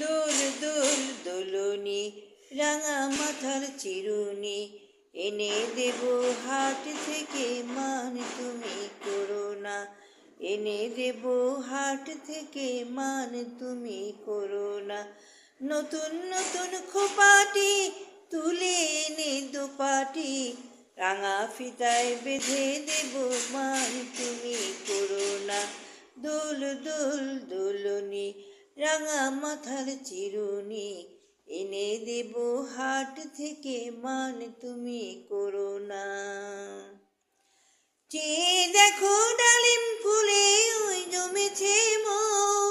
দোল দোল দোলনি রাঙা মাথার চিরুনি, এনে দেব হাট থেকে মান তুমি করো না। এনে দেব হাট থেকে মান তুমি করো না। নতুন নতুন খোপাটি তুলে এনে দোপাটি, রাঙা ফিতায় বেঁধে দেব মান তুমি করো না। দোল দোল দোলনি রাঙা মাথার চিরুনি, এনে দেব হাট থেকে মান তুমি করো না। চেয়ে দেখো ডালিম ফুলে ওই জমেছে মৌ,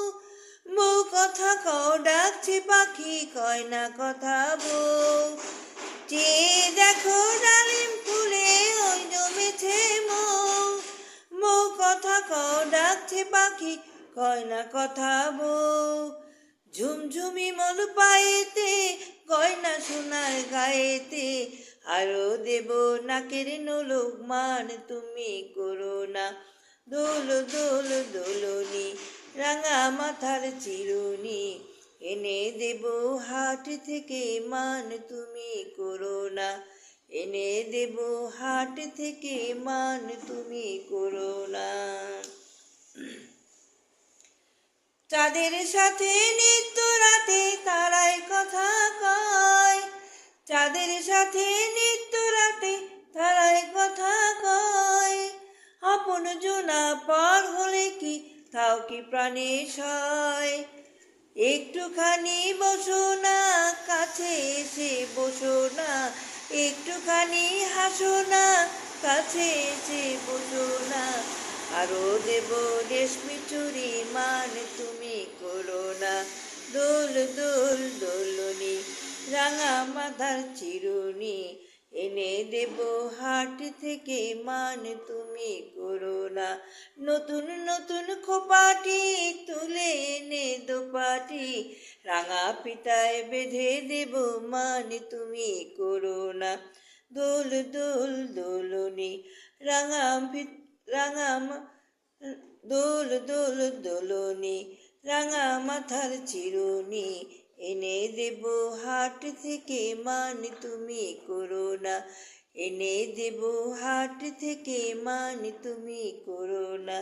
বউ কথা কও ডাকছে পাখি কয় না কথা বউ। চেয়ে দেখো ডালিম ফুলে ওই জমেছে মৌ, বউ কথা কও ডাকছে পাখি কয় না কথা বউ। ঝুমঝুমি মন পায়েতে গয়না সোনার গায়েতে, আরো দেব নাকের নোলক মান তুমি করো না। দোল দোল দোলনি রাঙা মাথার চিরুনি, এনে দেব হাট থেকে মান তুমি করো না। এনে দেব হাট থেকে মান তুমি করো না। চাঁদের সাথে নিত্য রাতে তারাই কথা কয়, চাঁদের সাথে নিত্য রাতে তারাই কথা কয়। আপন জোনা পার হলে কি তাও কি প্রাণে সয়। একটুখানি বসো না কাছে এসে বসো না, একটুখানি হাসো না কাছে এসে বসো না। আরো দেব রেশমি চুরি মান তুমি করো না। দোল দোল দোলনি রাঙা মাথার চিরুনি, এনে দেব হাট থেকে মান তুমি করো না। নতুন নতুন খোপাটি তুলে এনে দোপাটি, রাঙা পিতায় বেঁধে দেব মান তুমি করো না। দোল দোল দোলনি রাঙা দোল দোল দোলনি রাঙা মাথার চিরুনি, এনে দেব হাট থেকে মান তুমি করো না। এনে দেব হাট থেকে মান তুমি করো না।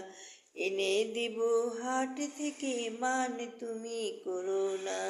এনে দেব হাট থেকে মান তুমি করো না।